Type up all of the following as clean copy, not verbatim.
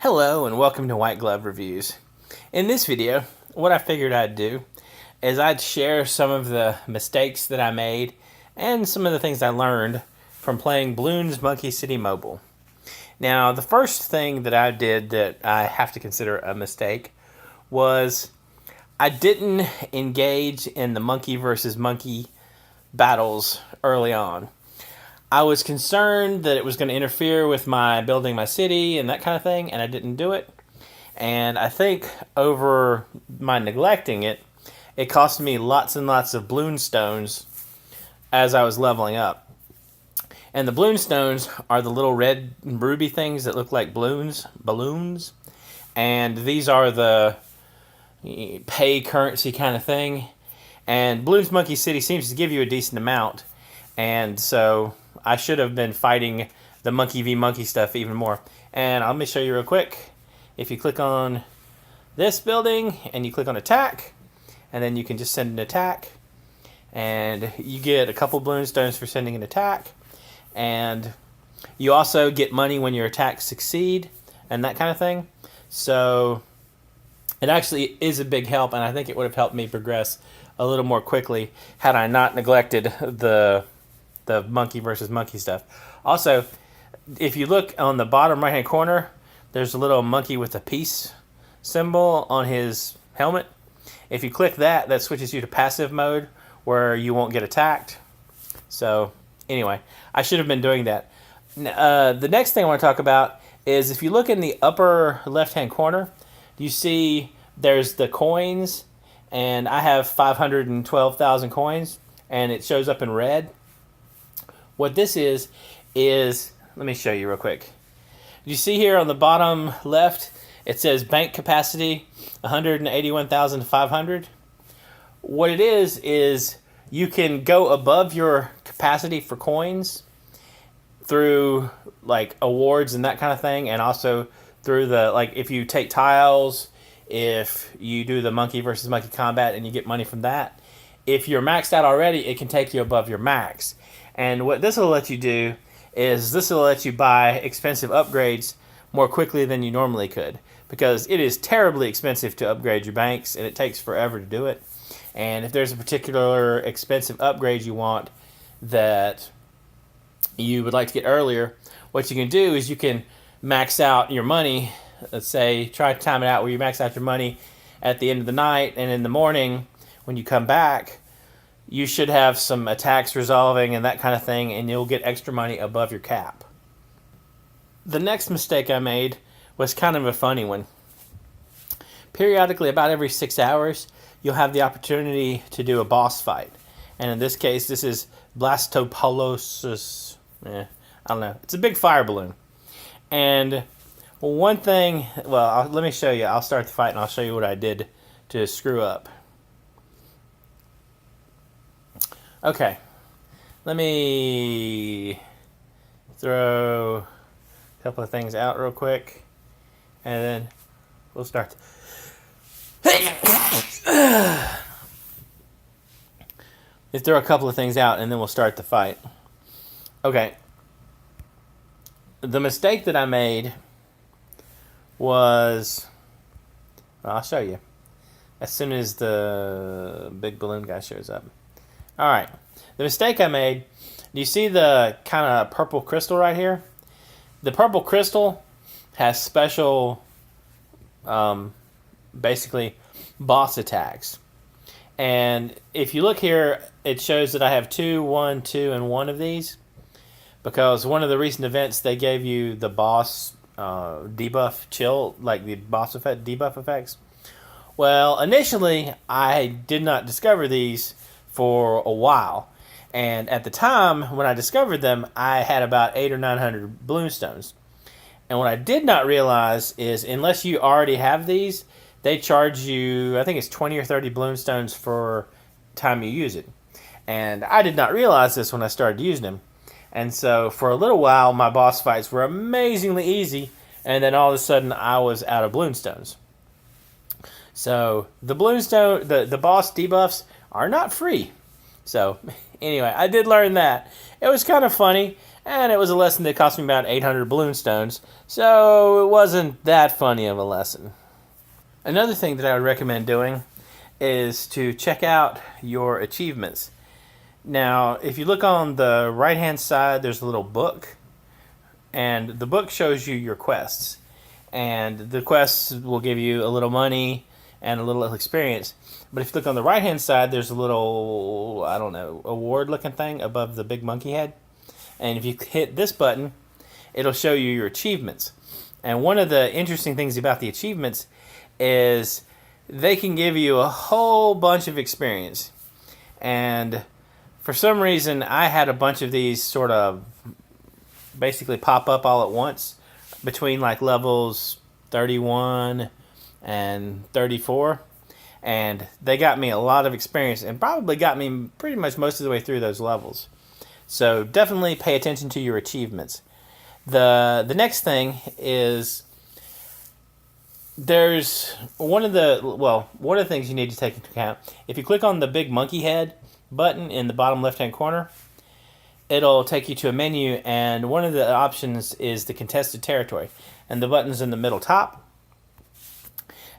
Hello and welcome to White Glove Reviews. In this video, what I figured I'd do is I'd share some of the mistakes that I made and some of the things I learned from playing Bloons Monkey City Mobile. Now, the first thing that I did that I have to consider a mistake was I didn't engage in the monkey versus monkey battles early on. I was concerned that it was going to interfere with my building my city and that kind of thing, and I didn't do it. And I think over my neglecting it, it cost me lots and lots of Bloon stones as I was leveling up. And the Bloon stones are the little red ruby things that look like balloons. And these are the pay currency kind of thing. And Bloons Monkey City seems to give you a decent amount. And so I should have been fighting the monkey v monkey stuff even more. And let me show you real quick. If you click on this building and you click on attack, and then you can just send an attack, and you get a couple Bloon stones for sending an attack, and you also get money when your attacks succeed and that kind of thing. So it actually is a big help, and I think it would have helped me progress a little more quickly had I not neglected the monkey versus monkey stuff. Also, if you look on the bottom right hand corner, there's a little monkey with a peace symbol on his helmet. If you click that, that switches you to passive mode where you won't get attacked. So anyway, I should have been doing that. The next thing I want to talk about is if you look in the upper left hand corner, you see there's the coins, and I have 512,000 coins, and it shows up in red. What this is, let me show you real quick. You see here on the bottom left, it says bank capacity 181,500. What it is you can go above your capacity for coins through like awards and that kind of thing, and also through the, like, if you take tiles, if you do the monkey versus monkey combat and you get money from that. If you're maxed out already, it can take you above your max. And what this will let you do is this will let you buy expensive upgrades more quickly than you normally could, because it is terribly expensive to upgrade your banks and it takes forever to do it. And if there's a particular expensive upgrade you want that you would like to get earlier, what you can do is you can max out your money. Let's say, try to time it out where you max out your money at the end of the night, and in the morning when you come back, you should have some attacks resolving and that kind of thing, and you'll get extra money above your cap. The next mistake I made was kind of a funny one. Periodically, about every 6 hours, you'll have the opportunity to do a boss fight. And in this case, this is Blastopolosis. I don't know. It's a big fire balloon. And one thing, well, let me show you. I'll start the fight and I'll show you what I did to screw up. Okay, let me throw a couple of things out real quick, and then we'll start. Let's throw a couple of things out, and then we'll start the fight. Okay, the mistake that I made was, well, I'll show you as soon as the big balloon guy shows up. Alright, the mistake I made, do you see the kind of purple crystal right here? The purple crystal has special, basically, boss attacks. And if you look here, it shows that I have 2, 1, 2, and 1 of these. Because one of the recent events, they gave you the boss debuff chill, like the boss effect, debuff effects. Well, initially, I did not discover these for a while, and at the time when I discovered them, I had about 800 or 900 Bloon stones. And what I did not realize is, unless you already have these, they charge you, I think it's 20 or 30 Bloon stones for time you use it. And I did not realize this when I started using them. And so for a little while, my boss fights were amazingly easy, and then all of a sudden I was out of Bloon stones. So the Bloon stone, the boss debuffs are not free. So anyway, I did learn that. It was kind of funny, and it was a lesson that cost me about 800 balloon stones, so it wasn't that funny of a lesson. Another thing that I would recommend doing is to check out your achievements. Now, if you look on the right-hand side, there's a little book, and the book shows you your quests. And the quests will give you a little money and a little experience. But if you look on the right-hand side, there's a little, I don't know, award-looking thing above the big monkey head. And if you hit this button, it'll show you your achievements. And one of the interesting things about the achievements is they can give you a whole bunch of experience. And for some reason, I had a bunch of these sort of basically pop up all at once between like levels 31 and 34. And they got me a lot of experience and probably got me pretty much most of the way through those levels. So definitely pay attention to your achievements. The next thing is there's one of the things you need to take into account. If you click on the big monkey head button in the bottom left-hand corner, it'll take you to a menu, and one of the options is the contested territory, and the button's in the middle top.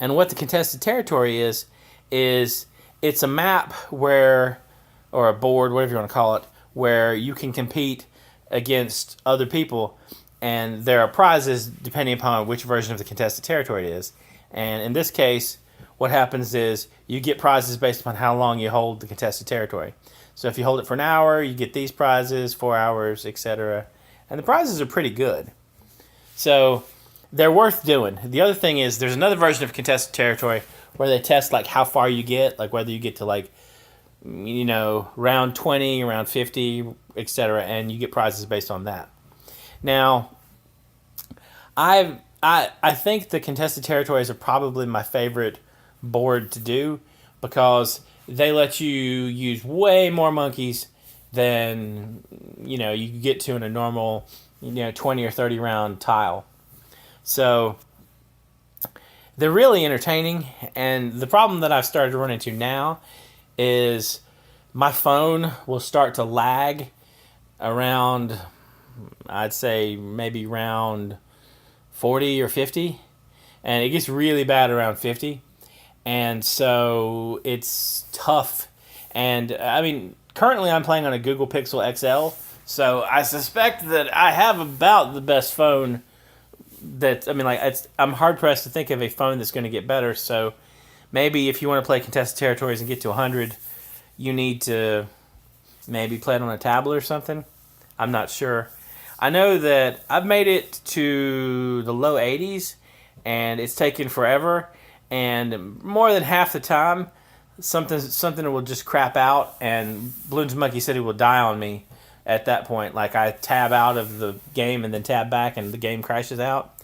And what the contested territory is it's a map where, or a board, whatever you want to call it, where you can compete against other people, and there are prizes depending upon which version of the contested territory it is. And in this case, what happens is you get prizes based upon how long you hold the contested territory. So if you hold it for an hour, you get these prizes, 4 hours, etc. And the prizes are pretty good. So they're worth doing. The other thing is there's another version of contested territory where they test like how far you get, like whether you get to like, you know, round 20, round 50, etc. And you get prizes based on that. Now, I think the contested territories are probably my favorite board to do because they let you use way more monkeys than, you know, you get to in a normal, you know, 20 or 30 round tile. So they're really entertaining, and the problem that I've started to run into now is my phone will start to lag around, I'd say maybe round 40 or 50, and it gets really bad around 50. And so it's tough. And I mean, currently I'm playing on a Google Pixel XL, so I suspect that I have about the best phone that, I mean, like, I'm hard pressed to think of a phone that's going to get better. So maybe if you want to play contested territories and get to 100, you need to maybe play it on a tablet or something. I'm not sure. I know that I've made it to the low 80s, and it's taken forever. And more than half the time, something will just crap out, and Bloons Monkey City will die on me at that point. Like, I tab out of the game and then tab back, and the game crashes out.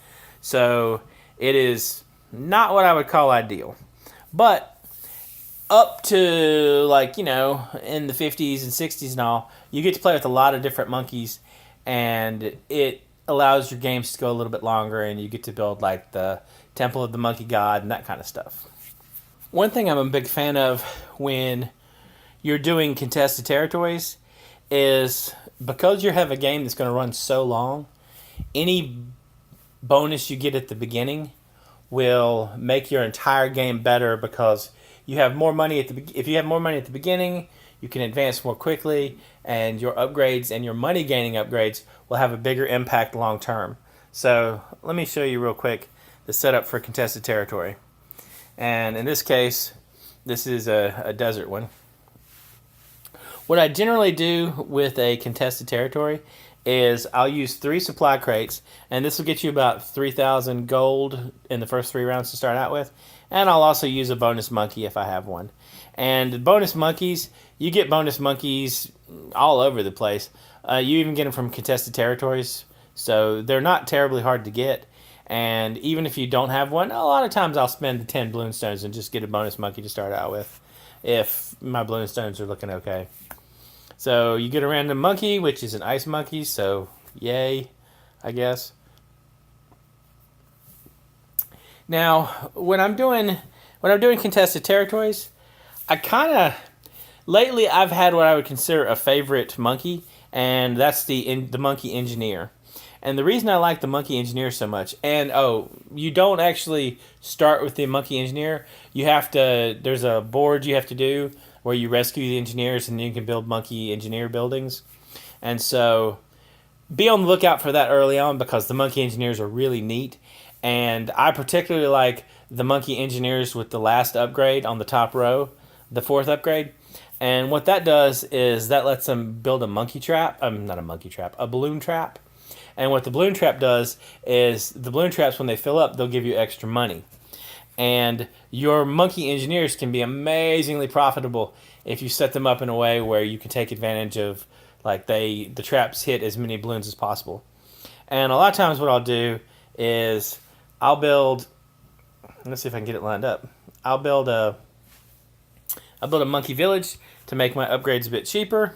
So it is not what I would call ideal. But up to, like, you know, in the 50s and 60s and all, you get to play with a lot of different monkeys, and it allows your games to go a little bit longer, and you get to build, like, the Temple of the Monkey God and that kind of stuff. One thing I'm a big fan of when you're doing contested territories is because you have a game that's going to run so long, any bonus you get at the beginning will make your entire game better because you have more money if you have more money at the beginning, you can advance more quickly, and your upgrades and your money gaining upgrades will have a bigger impact long term. So let me show you real quick the setup for contested territory. And in this case, this is a desert one. What I generally do with a contested territory is I'll use 3 supply crates, and this will get you about 3,000 gold in the first 3 rounds to start out with. And I'll also use a bonus monkey if I have one. And bonus monkeys, you get bonus monkeys all over the place. You even get them from contested territories, so they're not terribly hard to get. And even if you don't have one, a lot of times I'll spend the 10 balloon stones and just get a bonus monkey to start out with if my balloon stones are looking okay. So you get a random monkey, which is an ice monkey, so yay, I guess. Now, when I'm doing contested territories, lately I've had what I would consider a favorite monkey, and that's the monkey engineer. And the reason I like the monkey engineer so much, and oh, you don't actually start with the monkey engineer. You have to. There's a board you have to do where you rescue the engineers, and then you can build monkey engineer buildings. And so, be on the lookout for that early on because the monkey engineers are really neat. And I particularly like the monkey engineers with the last upgrade on the top row, the 4th upgrade. And what that does is that lets them build a monkey trap. Not a monkey trap, a balloon trap. And what the balloon trap does is the balloon traps, when they fill up, they'll give you extra money. And your monkey engineers can be amazingly profitable if you set them up in a way where you can take advantage of, like, the traps hit as many balloons as possible. And a lot of times what I'll do is I'll build, let's see if I can get it lined up. I'll build a monkey village to make my upgrades a bit cheaper.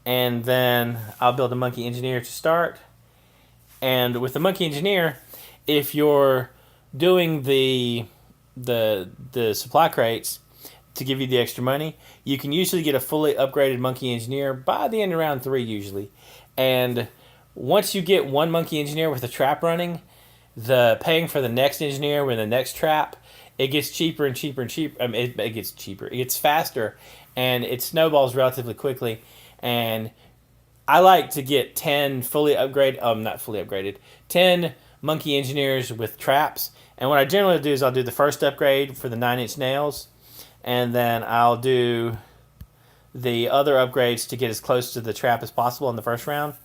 And then I'll build a monkey engineer to start. And with the monkey engineer, if you're doing the supply crates to give you the extra money, you can usually get a fully upgraded monkey engineer by the end of round 3 usually. And once you get one monkey engineer with a trap running, the paying for the next engineer with the next trap, it gets cheaper and cheaper and cheaper. It gets cheaper. It gets faster, and it snowballs relatively quickly. And I like to get 10 not fully upgraded, 10 monkey engineers with traps. And what I generally do is I'll do the first upgrade for the 9-inch nails, and then I'll do the other upgrades to get as close to the trap as possible in the first round.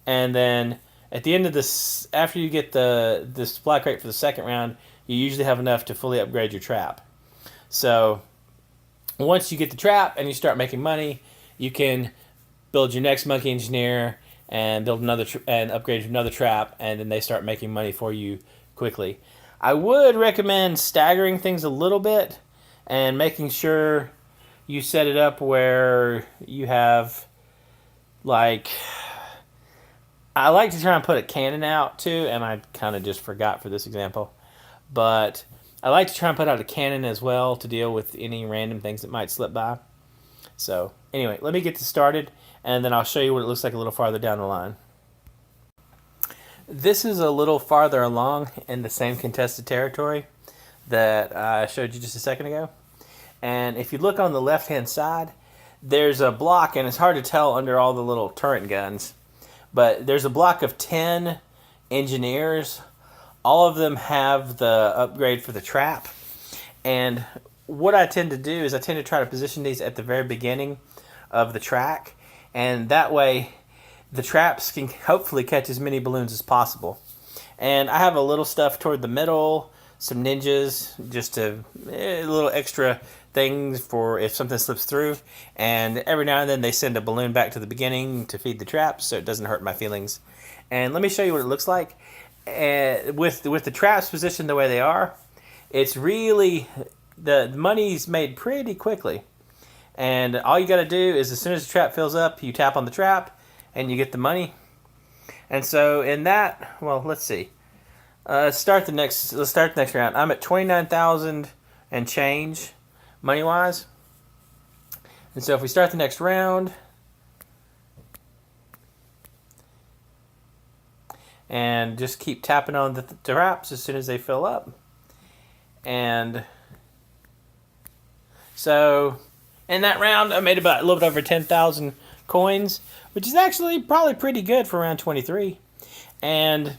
And then at the end of this, after you get the supply crate for the second round, you usually have enough to fully upgrade your trap. So once you get the trap and you start making money, you can build your next monkey engineer and build another and upgrade another trap, and then they start making money for you quickly. I would recommend staggering things a little bit and making sure you set it up where you have, like, I like to try and put a cannon out too, and I kind of just forgot for this example, but I like to try and put out a cannon as well to deal with any random things that might slip by. So anyway, let me get this started, and then I'll show you what it looks like a little farther down the line. This is a little farther along in the same contested territory that I showed you just a second ago. And if you look on the left-hand side, there's a block, and it's hard to tell under all the little turret guns, but there's a block of 10 engineers. All of them have the upgrade for the trap. And what I tend to do is I tend to try to position these at the very beginning of the track, and that way the traps can hopefully catch as many balloons as possible. And I have a little stuff toward the middle, some ninjas, just a little extra things for if something slips through. And every now and then they send a balloon back to the beginning to feed the traps, so it doesn't hurt my feelings. And let me show you what it looks like. With the traps positioned the way they are, it's really, the money's made pretty quickly. And all you got to do is as soon as the trap fills up, you tap on the trap and you get the money. And so in that, well, let's see. Let's start the next round. I'm at 29,000 and change money-wise. And so if we start the next round, and just keep tapping on the traps as soon as they fill up. And so in that round, I made about a little bit over 10,000 coins, which is actually probably pretty good for round 23. And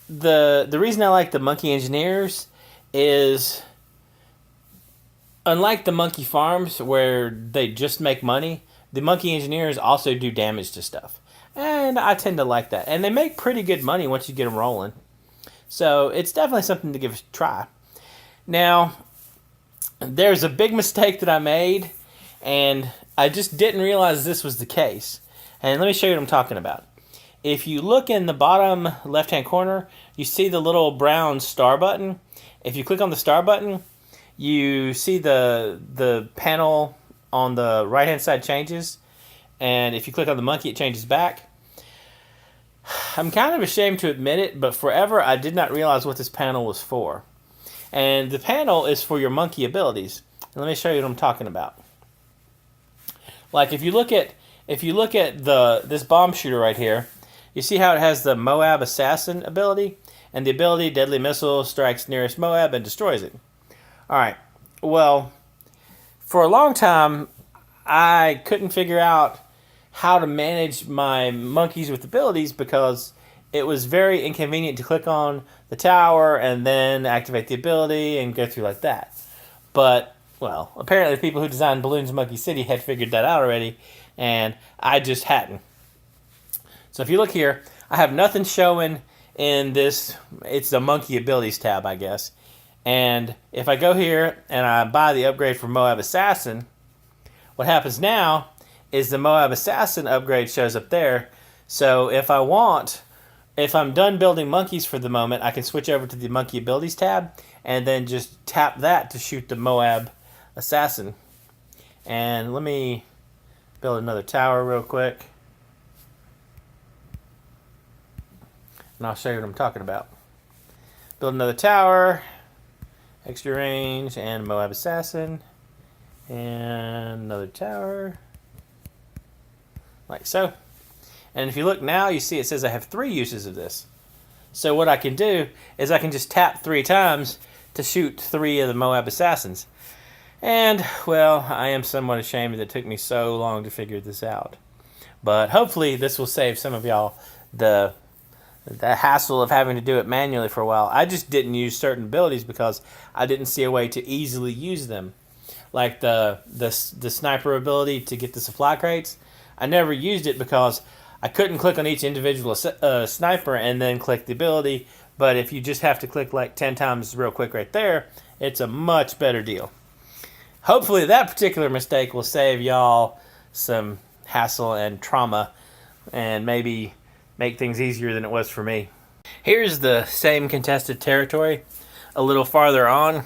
the reason I like the monkey engineers is, unlike the monkey farms where they just make money, the monkey engineers also do damage to stuff. And I tend to like that. And they make pretty good money once you get them rolling. So it's definitely something to give a try. Now, there's a big mistake that I made, and I just didn't realize this was the case. And let me show you what I'm talking about. If you look in the bottom left-hand corner, you see the little brown star button. If you click on the star button, you see the panel on the right-hand side changes. And if you click on the monkey, it changes back. I'm kind of ashamed to admit it, but forever I did not realize what this panel was for. And the panel is for your monkey abilities. And let me show you what I'm talking about. Like if you look at if you look at this bomb shooter right here, you see how it has the Moab Assassin ability? And the ability, deadly missile, strikes nearest Moab and destroys it. Alright, well, for a long time, I couldn't figure out how to manage my monkeys with abilities because it was very inconvenient to click on the tower and then activate the ability and go through like that. But, well, apparently the people who designed Bloons Monkey City had figured that out already, and I just hadn't. So if you look here, I have nothing showing in this. It's the Monkey Abilities tab, I guess. And if I go here and I buy the upgrade for Moab Assassin, what happens now is the Moab Assassin upgrade shows up there. So if I'm done building monkeys for the moment, I can switch over to the Monkey Abilities tab and then just tap that to shoot the Moab Assassin. And let me build another tower real quick. And I'll show you what I'm talking about. Build another tower, extra range, and Moab Assassin. And another tower. Like so. And if you look now, you see it says I have 3 uses of this. So what I can do is I can just tap 3 times to shoot 3 of the Moab Assassins. And, well, I am somewhat ashamed that it took me so long to figure this out. But hopefully this will save some of y'all the hassle of having to do it manually for a while. I just didn't use certain abilities because I didn't see a way to easily use them. Like the sniper ability to get the supply crates. I never used it because I couldn't click on each individual sniper and then click the ability. But if you just have to click like 10 times real quick right there, it's a much better deal. Hopefully that particular mistake will save y'all some hassle and trauma and maybe make things easier than it was for me. Here's the same contested territory a little farther on.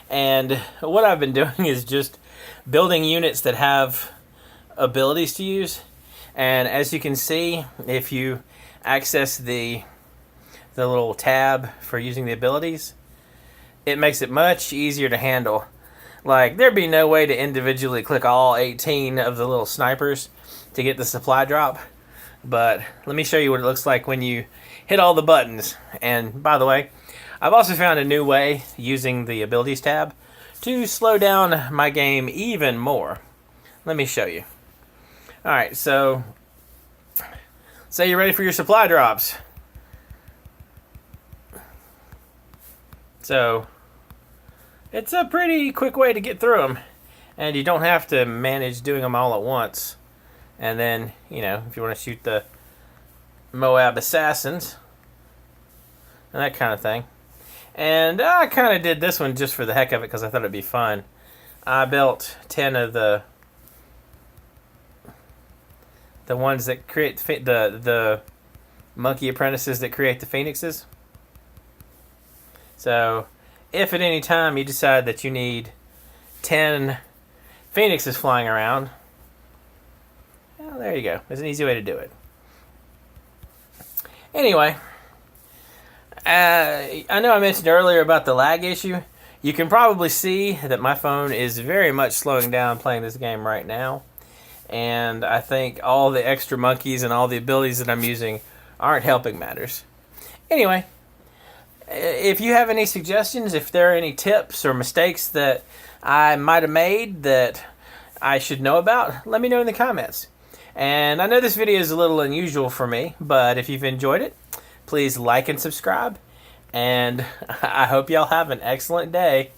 And what I've been doing is just building units that have abilities to use. And as you can see, if you access the little tab for using the abilities, it makes it much easier to handle. Like, there'd be no way to individually click all 18 of the little snipers to get the supply drop. But let me show you what it looks like when you hit all the buttons. And by the way, I've also found a new way using the abilities tab to slow down my game even more. Let me show you. Alright, so say you're ready for your supply drops. So it's a pretty quick way to get through them, and you don't have to manage doing them all at once. And then, you know, if you want to shoot the Moab Assassins and that kind of thing. And I kind of did this one just for the heck of it because I thought it'd be fun. I built 10 of the ones that create the monkey apprentices that create the phoenixes. So if at any time you decide that you need 10 phoenixes flying around, well, there you go. There's an easy way to do it. Anyway, I know I mentioned earlier about the lag issue. You can probably see that my phone is very much slowing down playing this game right now. And I think all the extra monkeys and all the abilities that I'm using aren't helping matters. Anyway, if you have any suggestions, if there are any tips or mistakes that I might have made that I should know about, let me know in the comments. And I know this video is a little unusual for me, but if you've enjoyed it, please like and subscribe. And I hope y'all have an excellent day.